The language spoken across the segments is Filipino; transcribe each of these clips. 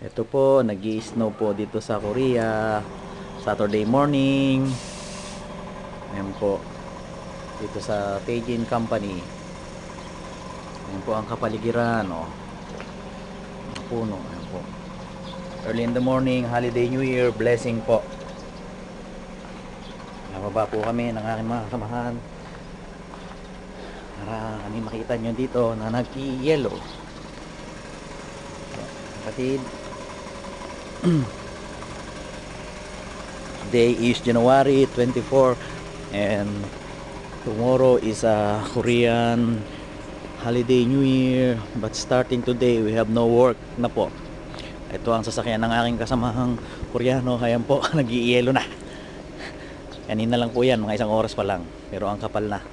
Ito po, nag-i-snow po dito sa Korea. Saturday morning. Ayan po. Dito sa Teijin Company. Ayan po ang kapaligiran. Oh. Ang puno. Ayan po. Early in the morning, holiday new year, blessing po. Nababa po kami ng aking mga kasamahan. Para kami makita nyo dito na nag-i-yellow. Kapatid. Today is January 24 and tomorrow is a Korean holiday new year, but starting today we have no work na po. Ito ang sasakyan ng aking kasamahang Koreano. Ayan po, nag-iiyelo na. Kanina lang po yan, mga isang oras pa lang, pero ang kapal na.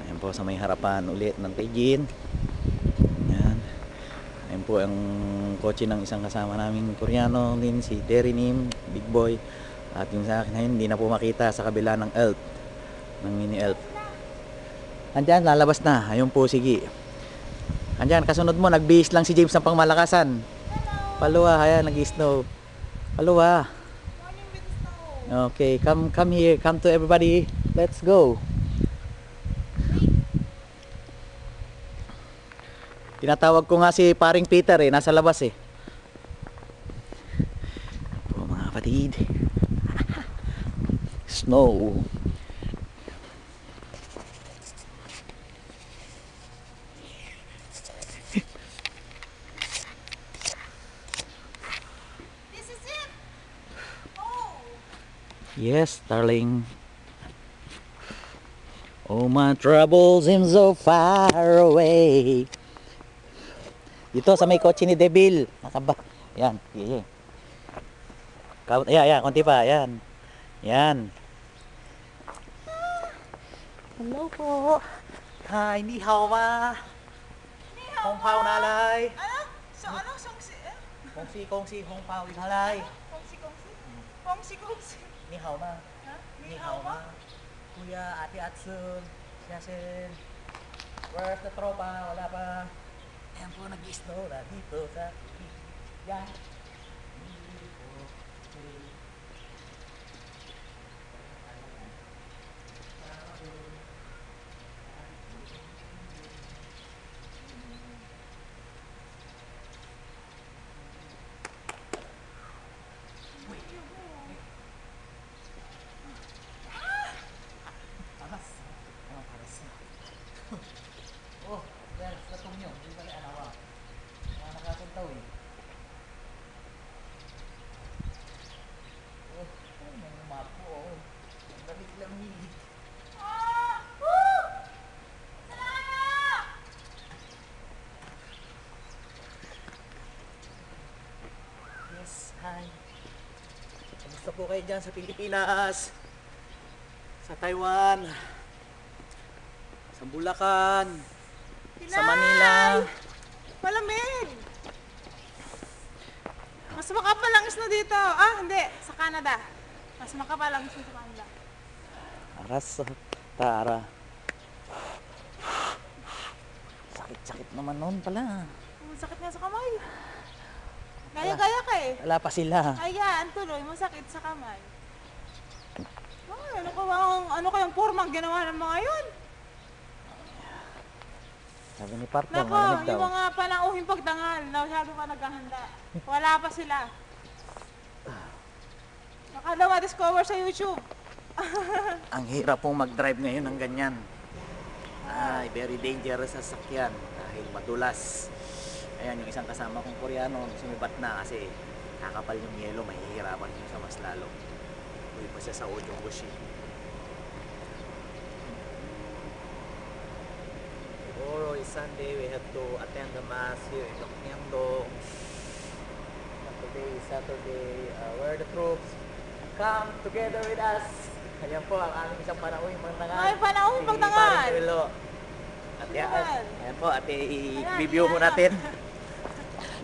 Ayan po sa may harapan ulit ng Teijin. Ayan. Ayan po ang kotse ng isang kasama naming Koreano din, si Derinim, Big Boy. At yung sa akin ngayon, hindi na po makita sa kabila ng elf, ng mini elf. Andyan, lalabas na. Ayun po, sige. Andyan, kasunod mo, nagbihis lang si James ng pangmalakasan. Paluwa, ayan, nag-snow. Paluwa. Okay, come here, come to everybody. Let's go. Tinatawag ko nga si paring Peter nasa labas po mga kapatid. Snow. This is it. Oh. Yes, darling. Oh, my troubles seem so far away. Dito sa may kotse ni Devil. Nakaba. Yan. Yeah. Ayan, konti pa. Yan. Yan. Hello po. Hi, ni hao ma. Hong pao nalay. Ano? So ano? Songsi? Kongsi, hong pao nalay. Kongsi? Kongsi? Ni hao ma. Ha? Ni hao ma. Kuya, ate Atsun, Yasin. Where's the tropa? Wala pa. Ayan po, nag-snow na dito sa yan. Oh, yan, sa tunyo. Hindi pala anawa. Mga nakasuntaw Oh, may umapo Ang galit lang Ah! Woo! Salamat! Yes, hi. Kamusta po kayo dyan sa Pilipinas? Sa Taiwan? Sa Bulacan? Sa Manila? Malamig! Mas makapal ang snow dito. Ah, hindi. Sa Canada. Mas makapal ang snow sa Canada. Aras, tara. Sakit-sakit naman noon pala. Masakit nga sa kamay. Gaya-gaya ka Wala pa sila. Ayan, tuloy. Masakit sa kamay. Ay, ano kayang formang ginawa ng mga yun? Sabi ni partner, Nako, malamig daw. yung mga panauhing pagdangal, masyado pa naghahanda. Wala pa sila. Baka daw ma-discover sa YouTube. Ang hirap pong mag-drive ngayon ng ganyan. Ay, very dangerous sa sakyan dahil madulas. Ayan, yung isang kasama kong Koreano, sumibat na kasi kakapal yung yelo, mahihirapan yung sa mas lalo. Uy pa siya sa Ojonggoshi. Tomorrow is Sunday, we have to attend the mass here in Dokmyangdong. Today is Saturday, where the troops come together with us. Ayan po ang aming isang panauhing pagdangal. Ay, panauhing pagdangal. At yan, ayan po, at i-review Ayan, mo ayan. natin.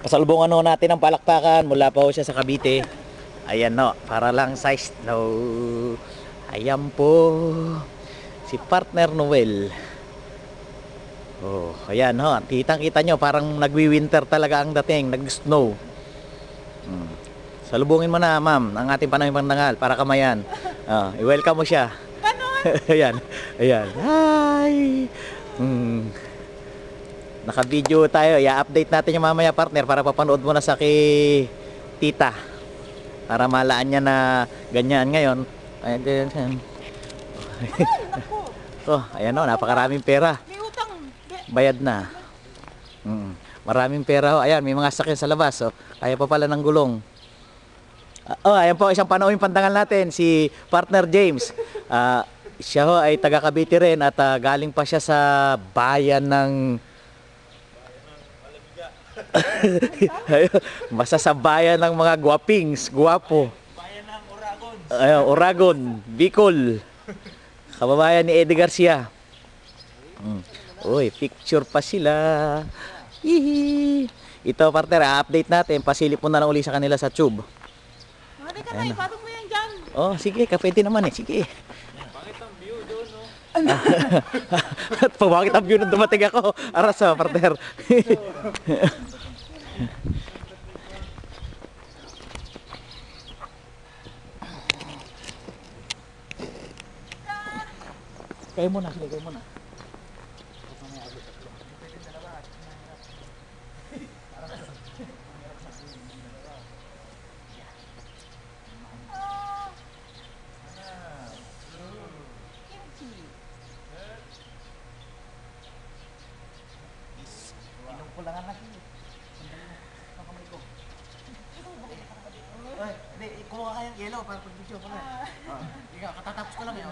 Pasalubungan ho natin ang palakpakan mula pa ho siya sa Cavite. Ayan no, para lang size no. Ayan po si partner Noel. Oh, ayan ho, kitang-kita nyo parang nagwi-winter talaga ang dating, nag-snow. Salubungin mo na, ma'am, ang ating panahon pandangal para kamayan. I-welcome mo siya. Ganon. Ayan. Ayan. Hi! Naka-video tayo. I-update natin yung mamaya, partner, para papanood mo na sa kay tita. Para malaan niya na ganyan ngayon. Ayan. Ayan o, napakaraming pera. May utang. Bayad na. Maraming pera ho. Ayan, may mga sakyan sa labas. Kaya pa pala ng gulong. Ayan po, isang panauhing pandangal natin, si partner James. Siya ho ay taga Cavite rin at galing pa siya sa bayan ng basta sa bayan ng mga guwapings, guwapo. Bayan ng Oragon. Oragon, Bicol. Kababayan ni Eddie Garcia. Uy, picture pa sila. Hihi. Ito, partner, update natin. Pasilip mo na lang uli sa kanila sa tube. Hindi ka na, ipatong mo yan dyan. Sige, pwede naman eh. Sige. Bakit ang view doon, no? Bakit ang view nung dumating ako? Aras partner. Kayo muna, sige, kayo muna. Kulangan lagi. Hindi, kuha kayong yellow para pag-video pa na. Ikaw, katatapos ko lang eh.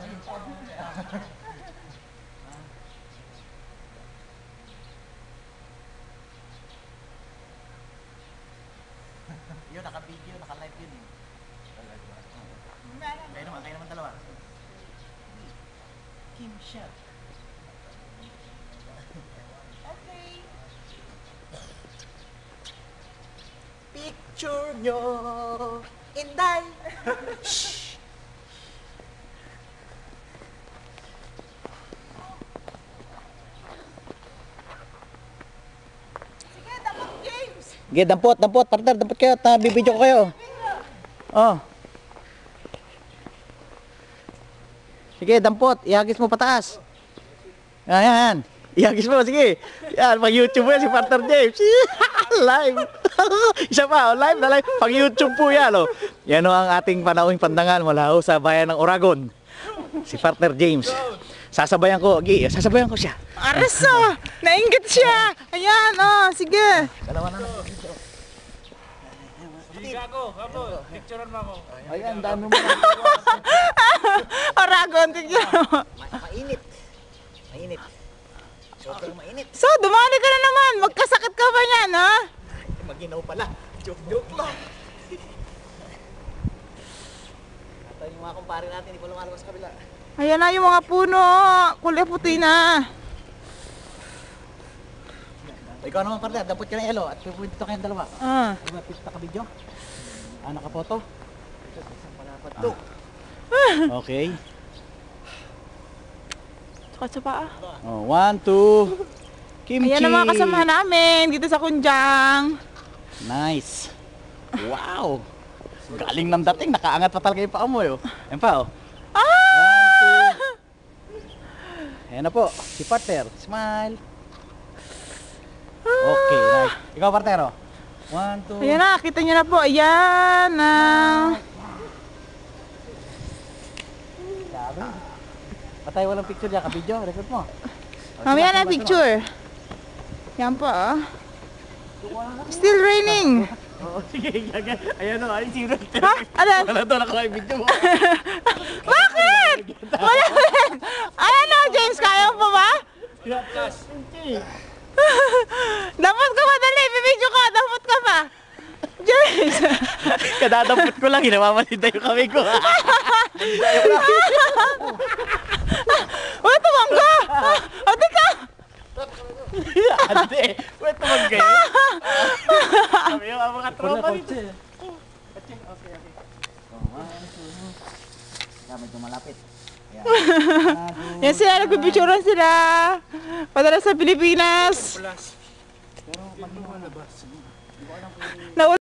Yun, naka-video, naka-live yun eh. Kayo naman dalawa. Kim shot. Okay. Picture nyo, Inday. Sige, dapat James. Sige, dampot, partner, dampot kayo at bibidyo ko kayo. Sige, dampot, ihagis mo pataas. Ayan, ihagis mo, sige. Yan, pag YouTube mo yan si partner James. Live. Isa pa, live na live. Pag YouTube po yan, Yan ang ating panauhing pandangal mula sa bayan ng Oragon. Si partner James. Sasabayan ko, sasabayan ko siya. Aras nainggit siya. Ayan, sige. Dalawa na lang. Higa ako, picturean mo ako. Ayan, dami mo na. Oragon, tignan mo. Mainit. Mainit. Sobrang mainit. So, dumali ka na naman. Magkasakit ka ba yan, ha? Maginaw pala. Joke lang. Ito yung mga kumpare natin, hindi pa lumalabas sa kabila. Ayan na yung mga puno. Kulay puti na. Ikaw naman partner, dapat ka ng yellow at pupunta dito kayong dalawa. Diba, pista ka video? Nakapoto? Okay. Tsaka sa paa. 1, 2. Kimchi. Ayan ang mga kasamahan namin dito sa Kunjang. Nice. Wow. Galing ng dating, nakaangat pa talaga yung paa mo. Ayan pa, 1, 2. Ayan na po, si partner. Smile. Okay, nice. Ikaw partner, 1, 2. Ayan na, kita nyo na po. Ayan na. Patay walang picture dyan, ka-video, record mo. Mamaya na picture. Yan po, Still raining. Sige, ayan o, ayun sino. Ha? Alan? Wala doon ako yung video mo. Bakit? Wala rin. Ayan o, James, kaya mo pa ba? Dapat ka madali, bibidyo ka, dapat ka pa. James! Kadadampot ko lang, hinamamatid na yung kami ko. Uy, tumangga! Ate ka! Ate, wait naman kayo. Kami yung mga tropa nito. Okay. Medyo malapit. Yan sila, nagpipicturean sila. Padala sa Pilipinas. Plus. Pero maglumalabas. Naul